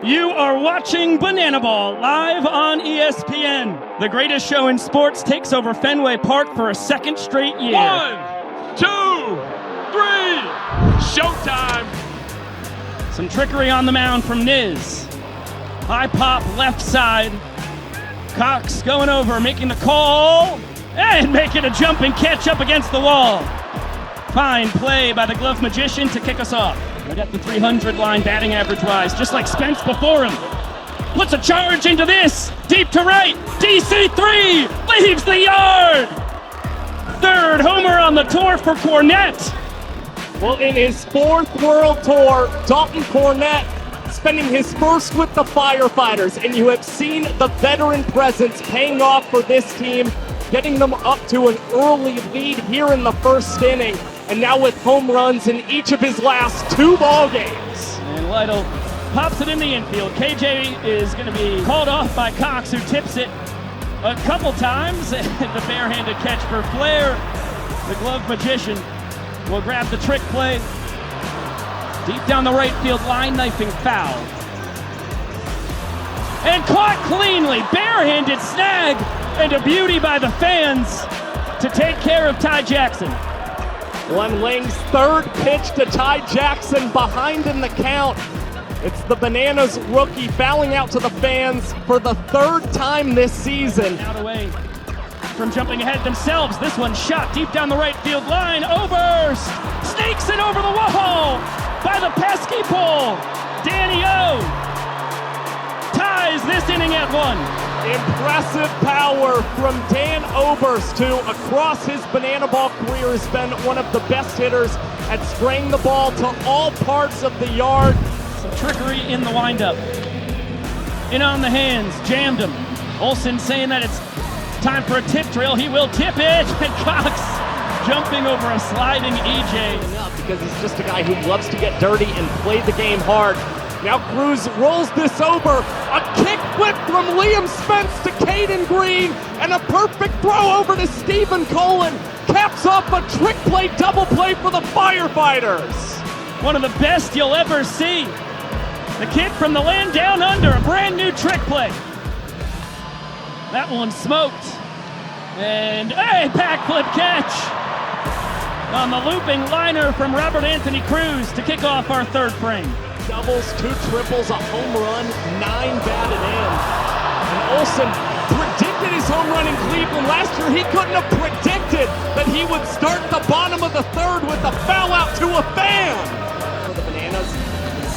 You are watching Banana Ball live on ESPN. The greatest show in sports takes over Fenway Park for a second straight year. 1, 2, 3, showtime. Some trickery on the mound from Niz. High pop left side. Cox going over, making the call, and making a jumping catch up against the wall. Fine play by the glove magician to kick us off. Right at the 300 line batting average-wise, just like Spence before him. Puts a charge into this, deep to right. DC3 leaves the yard. Third homer on the tour for Cornette. Well, in his fourth World Tour, Dalton Cornette spending his first with the Firefighters, and you have seen the veteran presence paying off for this team, getting them up to an early lead here in the first inning, and now with home runs in each of his last 2 ball games. And Lytle pops it in the infield. KJ is going to be called off by Cox, who tips it a couple times. The barehanded catch for Flair. The glove magician will grab the trick play. Deep down the right field line, knifing foul. And caught cleanly, barehanded snag, and a beauty by the fans to take care of Ty Jackson. Glenn Lang's third pitch to Ty Jackson, behind in the count. It's the Bananas rookie fouling out to the fans for the 3rd time this season. Out away from jumping ahead themselves. This one shot deep down the right field line. Oberst sneaks it over the wall by the pesky pole. Danny O ties this inning at 1. Impressive power from Dan Oberst, who across his Banana Ball career has been one of the best hitters at spraying the ball to all parts of the yard. Some trickery in the windup. In on the hands, jammed him. Olson saying that it's time for a tip drill. He will tip it, and Cox jumping over a sliding EJ. Because he's just a guy who loves to get dirty and play the game hard. Now Cruz rolls this over. A kick flip from Liam Spence to Caden Green, and a perfect throw over to Stephen Colin. Caps off a trick play, double play for the Firefighters. One of the best you'll ever see. The kid from the land down under, a brand new trick play. That one smoked. And a backflip catch on the looping liner from RobertAnthony Cruz to kick off our 3rd frame. Doubles, 2 triples, a home run, 9 batted in. And Olson predicted his home run in Cleveland last year. He couldn't have predicted that he would start the bottom of the 3rd with a foul out to a fan. For the Bananas,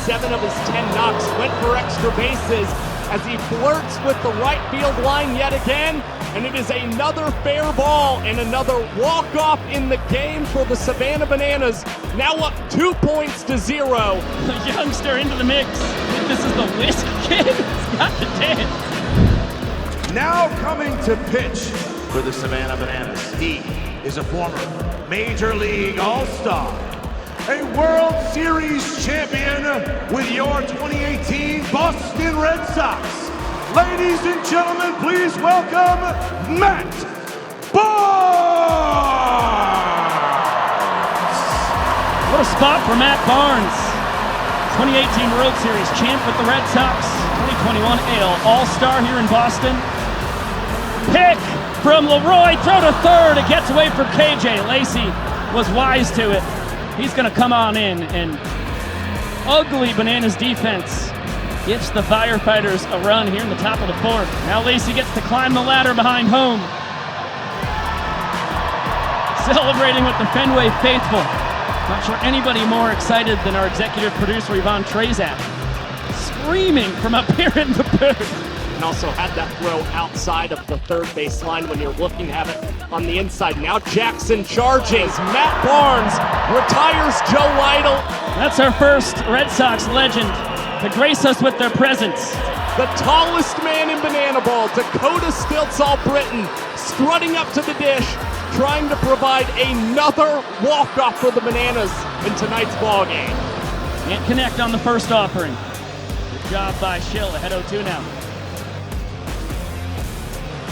7 of his 10 knocks went for extra bases as he flirts with the right field line yet again. And it is another fair ball and another walk-off in the game for the Savannah Bananas. Now up 2 points to 0. A youngster into the mix. This is the Whisk Kid. He's got the dance. Now coming to pitch for the Savannah Bananas. He is a former Major League All-Star, a World Series champion with your 2018 Boston Red Sox. Ladies and gentlemen, please welcome Matt Barnes! What a spot for Matt Barnes. 2018 World Series champ with the Red Sox. 2021 AL All-Star here in Boston. Pick from LeRoy, throw to 3rd. It gets away from KJ. Lacey was wise to it. He's going to come on in, and ugly Bananas defense gives the Firefighters a run here in the top of the 4th. Now Lacey gets to climb the ladder behind home. Celebrating with the Fenway faithful. Not sure anybody more excited than our executive producer, Yvonne Trezak. Screaming from up here in the booth. And also had that throw outside of the 3rd base line when you're looking at it on the inside. Now Jackson charges. Matt Barnes retires Joe Lytle. That's our first Red Sox legend to grace us with their presence. The tallest man in Banana Ball, Dakota Stilts Albritton, strutting up to the dish, trying to provide another walk-off for the Bananas in tonight's ball game. Can't connect on the first offering. Good job by Schill, ahead 0-2 now.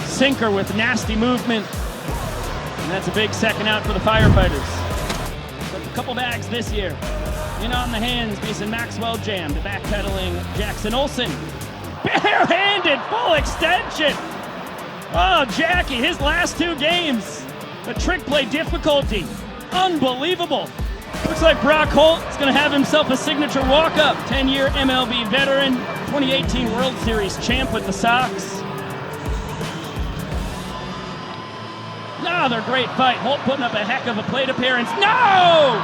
Sinker with nasty movement. And that's a big second out for the Firefighters. A couple bags this year. In on the hands, Mason Maxwell jammed, backpedaling Jackson Olson. Barehanded full extension. Oh, Jackie, his last 2 games. The trick play difficulty. Unbelievable. Looks like Brock Holt is going to have himself a signature walk-up. 10-year MLB veteran, 2018 World Series champ with the Sox. Another great fight. Holt putting up a heck of a plate appearance. No!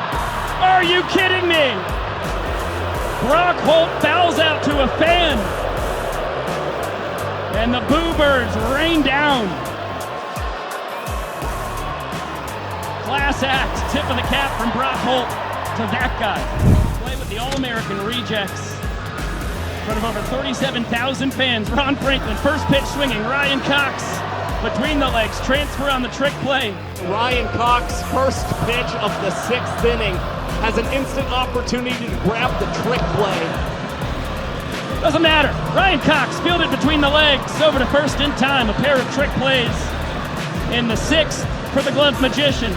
Are you kidding me? Brock Holt fouls out to a fan. And the Boo Birds rain down. Class act, tip of the cap from Brock Holt to that guy. Play with the All-American rejects. In front of over 37,000 fans. Ron Franklin, first pitch swinging. Ryan Cox between the legs, transfer on the trick play. Ryan Cox, first pitch of the 6th inning, has an instant opportunity to grab the trick play. Doesn't matter. Ryan Cox fielded between the legs, over to first in time. A pair of trick plays in the 6th for the Glove Magician.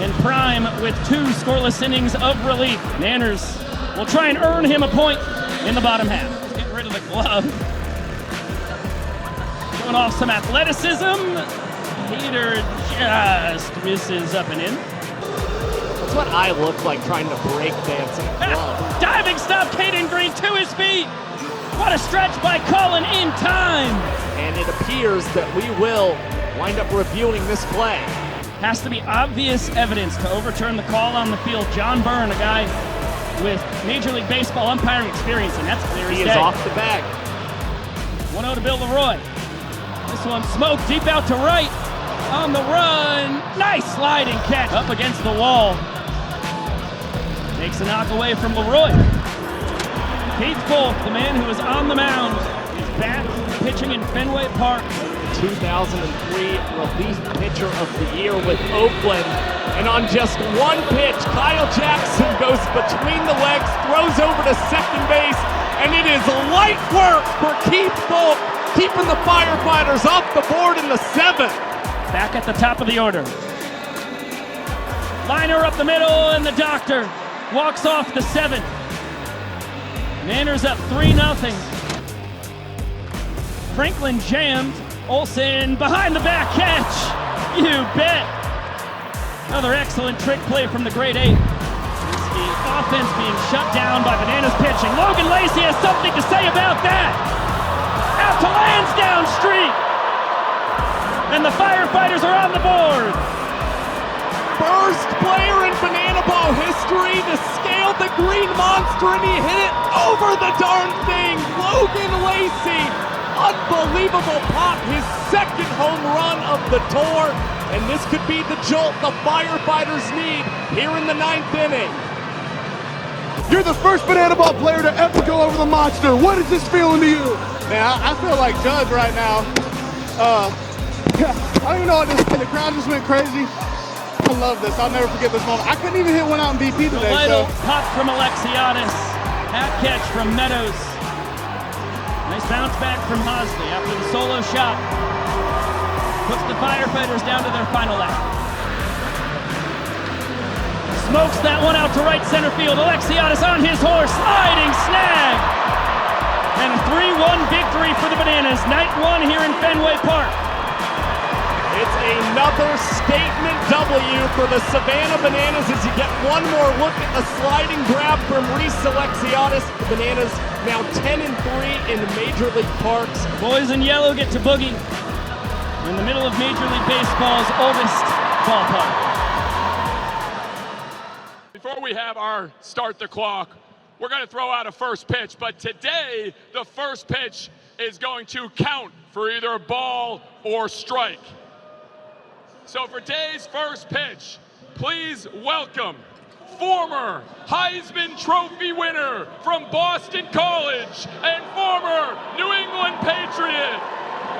And Prime with 2 scoreless innings of relief. Manners will try and earn him a point in the bottom half. Let's get rid of the glove. Showing off some athleticism. Heater just misses up and in. That's what I look like trying to break dance in a glove. Diving stop, Caden Green to his feet. What a stretch by Cullen in time. And it appears that we will wind up reviewing this play. Has to be obvious evidence to overturn the call on the field. John Byrne, a guy with Major League Baseball umpiring experience, and that's clear as day. He is off the bag. 1-0 to Bill LeRoy. This one smoked deep out to right. On the run. Nice sliding catch up against the wall. Takes a knock away from LeRoy. Keith Fulk, the man who was on the mound, is back pitching in Fenway Park. 2003 Relief Pitcher of the Year with Oakland. And on just 1 pitch, Kyle Jackson goes between the legs, throws over to second base, and it is light work for Keith Fulk, keeping the Firefighters off the board in the 7th. Back at the top of the order. Liner up the middle, and the doctor walks off the 7th. Manners up 3-0. Franklin jammed. Olson behind the back catch. You bet. Another excellent trick play from the grade 8. The offense being shut down by Bananas pitching. Logan Lacey has something to say about that. Out to Lansdowne Street. And the Firefighters are on the board. First player in Banana Ball history to scale the green monster, and he hit it over the darn thing. Logan Lacey, unbelievable pop, his 2nd home run of the tour, and this could be the jolt the Firefighters need here in the 9th inning. You're the first Banana Ball player to ever go over the monster. What is this feeling to you? Man, I feel like Judge right now. I don't even know what this is. The crowd just went crazy. I love this. I'll never forget this moment. I couldn't even hit one out in BP today. The pop from Alexiades. Hat catch from Meadows. Nice bounce back from Hosley after the solo shot. Puts the Firefighters down to their final lap. Smokes that one out to right center field. Alexiades on his horse. Sliding snag. And a 3-1 victory for the Bananas. Night 1 here in Fenway Park. It's another statement W for the Savannah Bananas as you get one more look at the sliding grab from Reese Alexiades. The Bananas now 10-3 in Major League Parks. Boys in yellow get to boogie in the middle of Major League Baseball's oldest ballpark. Before we have our start the clock, we're going to throw out a first pitch, but today the first pitch is going to count for either a ball or strike. So for today's first pitch, please welcome former Heisman Trophy winner from Boston College and former New England Patriot.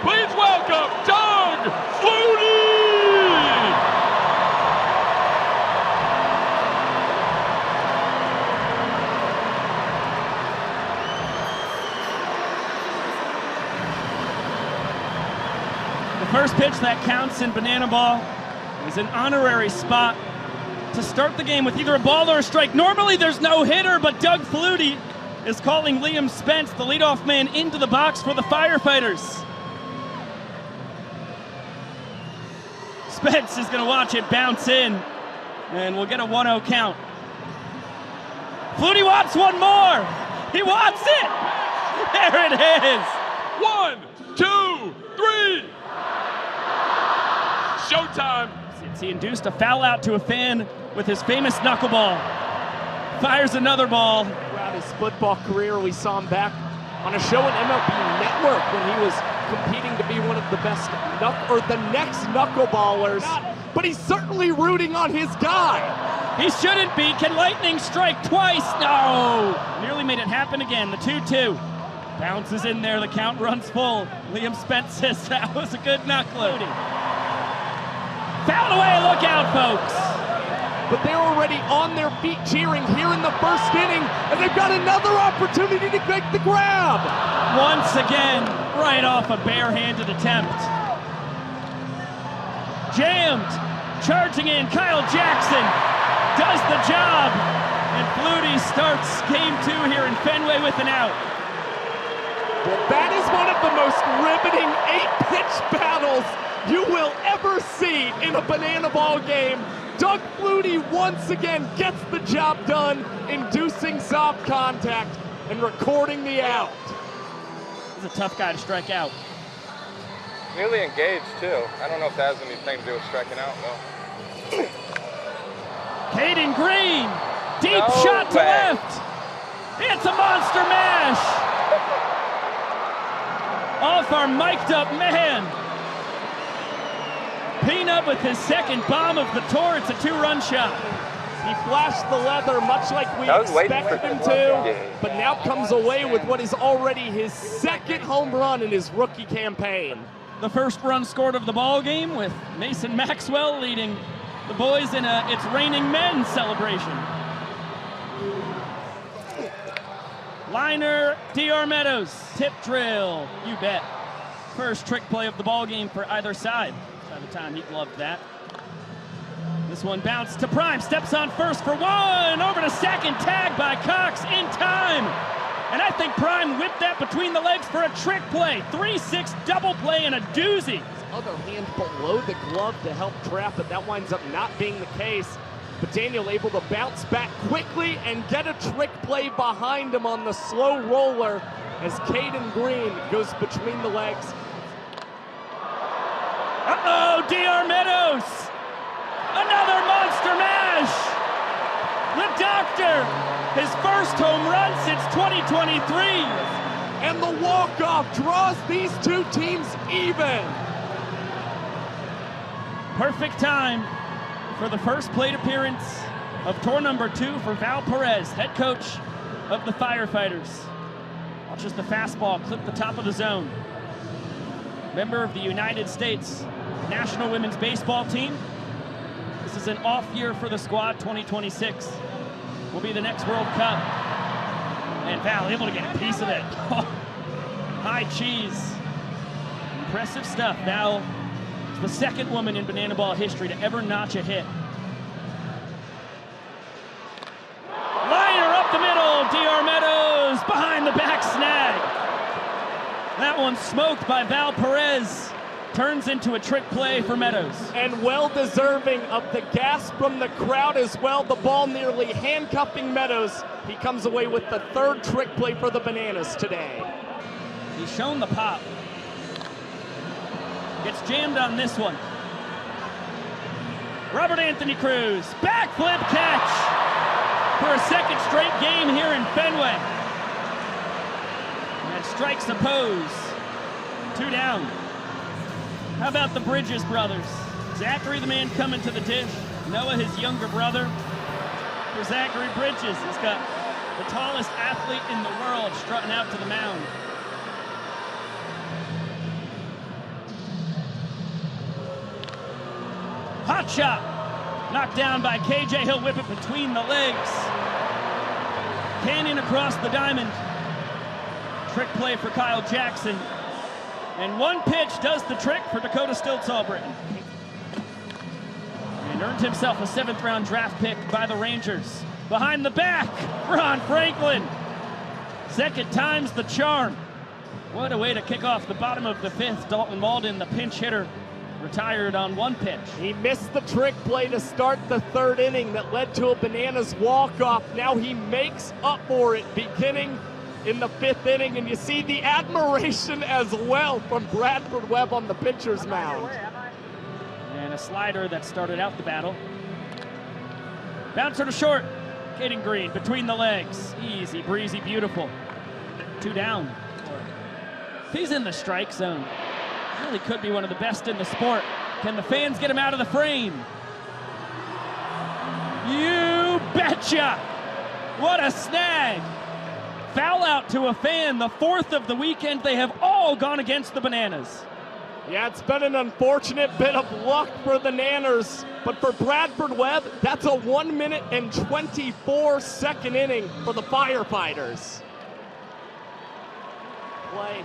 Please welcome Doug Flutie! The first pitch that counts in Banana Ball is an honorary spot to start the game with either a ball or a strike. Normally there's no hitter, but Doug Flutie is calling Liam Spence, the leadoff man, into the box for the Firefighters. Spence is going to watch it bounce in, and we'll get a 1-0 count. Flutie wants one more. He wants it. There it is. 1, 2, 3. Showtime. He induced a foul out to a fan with his famous knuckleball. Fires another ball. Throughout his football career, we saw him back on a show on MLB Network when he was competing to be one of the best the next knuckleballers. But he's certainly rooting on his guy. He shouldn't be. Can lightning strike twice? No. Nearly made it happen again. The 2-2. Bounces in there. The count runs full. Liam Spence says that was a good knuckler. Foul away. Look out, folks. But they're already on their feet cheering here in the first inning, and they've got another opportunity to make the grab. Once again, right off a barehanded attempt. Jammed, charging in, Kyle Jackson does the job, and Flutie starts game 2 here in Fenway with an out. Well, that is one of the most riveting 8-pitch battles you will ever see in a banana ball game. Doug Flutie once again gets the job done, inducing soft contact and recording the out. He's a tough guy to strike out. Nearly engaged, too. I don't know if that has anything to do with striking out, though. Caden Green, deep No shot to way. left. It's a monster mash. Off our mic'd up man. Peanut with his second bomb of the tour. It's a 2-run shot. He flashed the leather much like we I was waiting expected for him this. to, Yeah. but now comes away with what is already his second home run in his rookie campaign. The first run scored of the ball game with Mason Maxwell leading the boys in a It's Raining Men celebration. Liner, DR Meadows, tip drill, you bet. First trick play of the ball game for either side. By the time he gloved that. This one bounced to Prime, steps on first for one, over to second, tag by Cox in time. And I think Prime whipped that between the legs for a trick play. 3-6 double play and a doozy. Other hand below the glove to help trap, but that winds up not being the case. But Daniel able to bounce back quickly and get a trick play behind him on the slow roller as Caden Green goes between the legs. Uh-oh, DR Meadows. Another monster mash. The Doctor, his first home run since 2023. And the walk-off draws these two teams even. Perfect time for the first plate appearance of tour number 2 for Val Perez, head coach of the Firefighters. Watches the fastball clip the top of the zone. Member of the United States National Women's Baseball Team. This is an off year for the squad. 2026 will be the next World Cup. And Val able to get a piece of it. High cheese. Impressive stuff. Val is the second woman in banana ball history to ever notch a hit. Liner up the middle. DR Meadows behind the back snag. That one smoked by Val Perez. Turns into a trick play for Meadows. And well deserving of the gasp from the crowd as well. The ball nearly handcuffing Meadows. He comes away with the third trick play for the Bananas today. He's shown the pop. Gets jammed on this one. RobertAnthony Cruz, backflip catch for a second straight game here in Fenway. And strikes a pose. 2 down. How about the Bridges brothers? Zachary, the man coming to the dish. Noah, his younger brother. For Zachary Bridges, he's got the tallest athlete in the world strutting out to the mound. Hot shot. Knocked down by KJ. He'll whip it between the legs. Canyon across the diamond. Trick play for Kyle Jackson. And one pitch does the trick for Dakota Stilts Albritton. And and earned himself a 7th-round draft pick by the Rangers. Behind the back, Ron Franklin. Second time's the charm. What a way to kick off the bottom of the 5th. Dalton Mauldin, the pinch hitter, retired on 1 pitch. He missed the trick play to start the 3rd inning that led to a Bananas walk-off. Now he makes up for it beginning in the 5th inning, and you see the admiration as well from Bradford Webb on the pitcher's mound. And a slider that started out the battle. Bouncer to short. Caden Green between the legs. Easy, breezy, beautiful. 2 down. He's in the strike zone. Really could be one of the best in the sport. Can the fans get him out of the frame? You betcha! What a snag! Foul out to a fan, the 4th of the weekend. They have all gone against the Bananas. Yeah, it's been an unfortunate bit of luck for the Nanners, but for Bradford Webb, that's a 1 minute and 24-second inning for the Firefighters. Play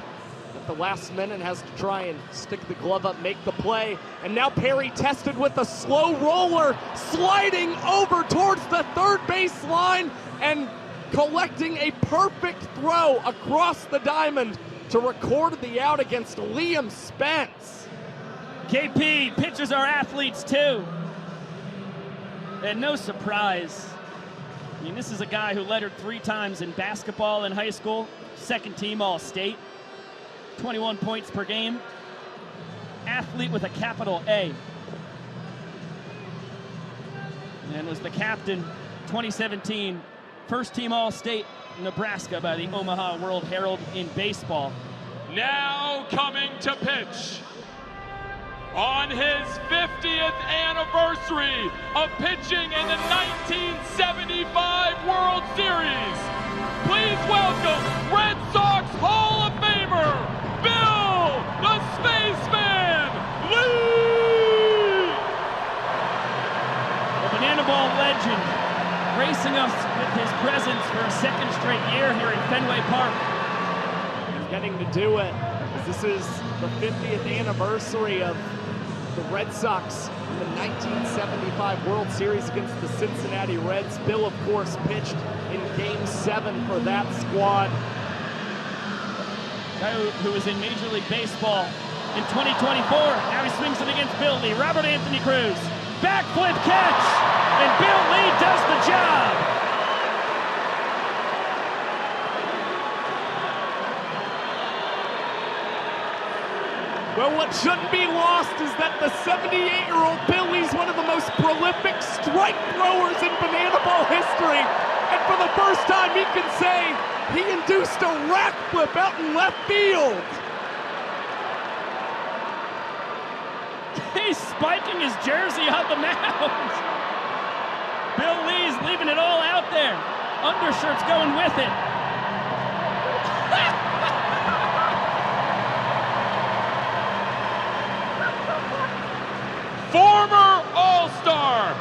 at the last minute, has to try and stick the glove up, make the play, and now Perry tested with a slow roller, sliding over towards the 3rd base line and collecting a perfect throw across the diamond to record the out against Liam Spence. KP, pitchers are athletes too. And no surprise. I mean, this is a guy who lettered 3 times in basketball in high school, 2nd team All-State, 21 points per game. Athlete with a capital A. And was the captain 2017, 1st team All-State Nebraska by the Omaha World Herald in baseball. Now coming to pitch on his 50th anniversary of pitching in the 1975 World Series. Please welcome Red Sox Hall of Famer, Bill the Spaceman Lee! The Banana Ball legend gracing us with his presence for a 2nd straight year here in Fenway Park. He's getting to do it, as this is the 50th anniversary of the Red Sox in the 1975 World Series against the Cincinnati Reds. Bill, of course, pitched in Game 7 for that squad. Guy who was in Major League Baseball in 2024. Now he swings it against Bill Lee. RobertAnthony Cruz. Backflip catch! And Bill Lee does the job! Well, what shouldn't be lost is that the 78-year-old Bill Lee's one of the most prolific strike throwers in Banana Ball history. And for the first time, he can say he induced a rack flip out in left field. He's spiking his jersey on the mound. Bill Lee's leaving it all out there. Undershirt's going with it. Former All-Star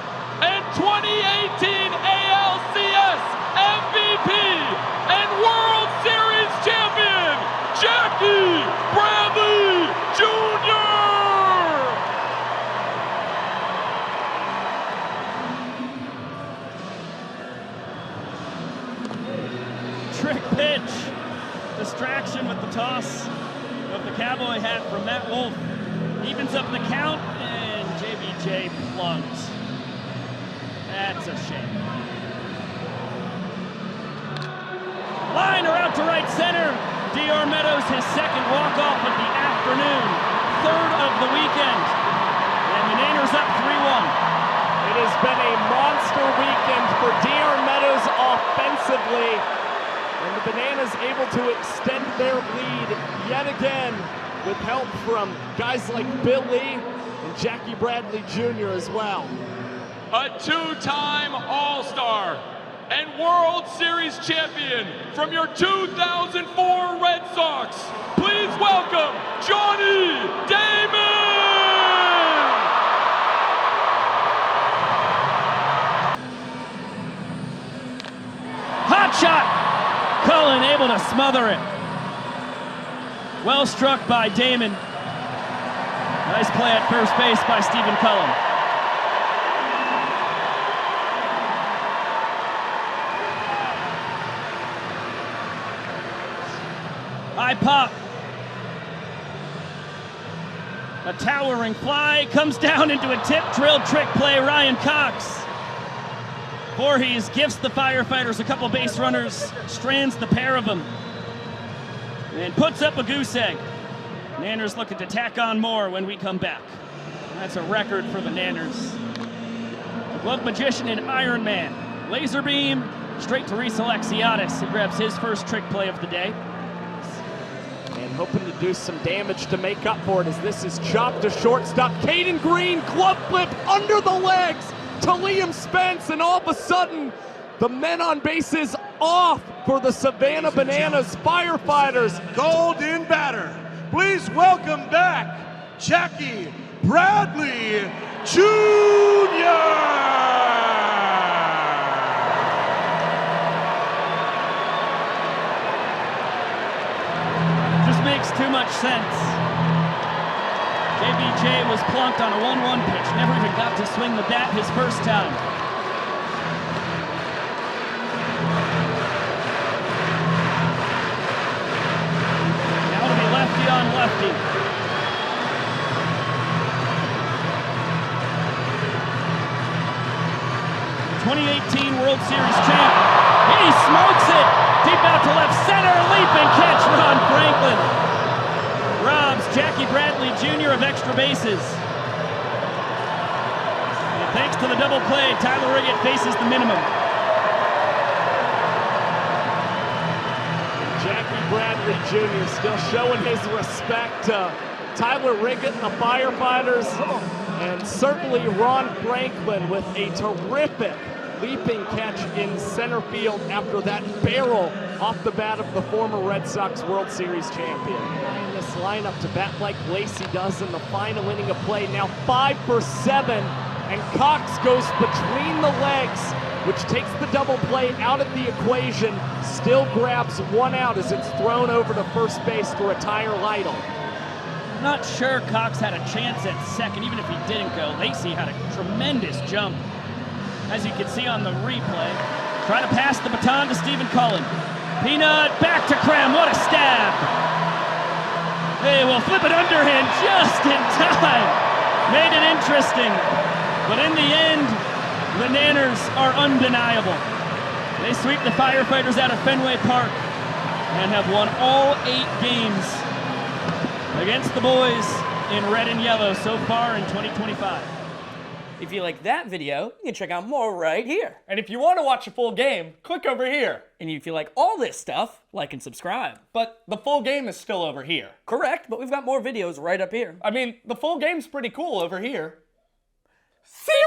and 2018 ALCS MVP and World Series champion, Jackie Bradley Jr. Trick pitch. Distraction with the toss of the cowboy hat from Matt Wolf. Evens up the count, and JBJ plugs. That's a shame. Liner out to right center. DR Meadows, his 2nd walk-off of the afternoon. 3rd of the weekend. And the Niners up 3-1. It has been a monster weekend for DR Meadows offensively. And the Bananas able to extend their lead yet again with help from guys like Bill Lee and Jackie Bradley Jr. as well. A 2-time All-Star and World Series champion from your 2004 Red Sox. Please welcome Johnny Damon! Hot shot! Cullen able to smother it. Well struck by Damon. Nice play at first base by Stephen Cullen. High pop. A towering fly comes down into a tip drill trick play. Ryan Cox. Voorhees gifts the Firefighters a couple base runners, strands the pair of them, and puts up a goose egg. Nanners looking to tack on more when we come back. That's a record for the Nanners. The Glove Magician and Iron Man. Laser beam straight to Reese Alexiades, who grabs his first trick play of the day. And hoping to do some damage to make up for it as this is chopped to shortstop. Caden Green, glove flip under the legs to Liam Spence, and all of a sudden, the men on base is off for the Savannah Bananas Firefighters. Golden batter. Please welcome back Jackie Bradley Jr. Makes too much sense. JBJ was plunked on a 1-1 pitch, never even got to swing the bat his first time. Now to be lefty on lefty. The 2018 World Series champ. He smokes it! Deep out to left center, leaping catch, Ron Franklin. Robs Jackie Bradley Jr. of extra bases. And thanks to the double play, Tyler Riggett faces the minimum. Jackie Bradley Jr. still showing his respect to Tyler Riggett and the Firefighters. And certainly Ron Franklin with a terrific leaping catch in center field after that barrel off the bat of the former Red Sox World Series champion. And this lineup to bat like Lacey does in the final inning of play. Now 5 for 7, and Cox goes between the legs, which takes the double play out of the equation. Still grabs one out as it's thrown over to first base to retire Lytle. Not sure Cox had a chance at second, even if he didn't go. Lacey had a tremendous jump, as you can see on the replay. Try to pass the baton to Stephen Cullen. Peanut back to Krem, what a stab. They will flip it underhand just in time. Made it interesting, but in the end, the Nanners are undeniable. They sweep the Firefighters out of Fenway Park and have won all 8 games against the boys in red and yellow so far in 2025. If you like that video, you can check out more right here. And if you want to watch a full game, click over here. And if you like all this stuff, like and subscribe. But the full game is still over here. Correct, but we've got more videos right up here. I mean, the full game's pretty cool over here. See you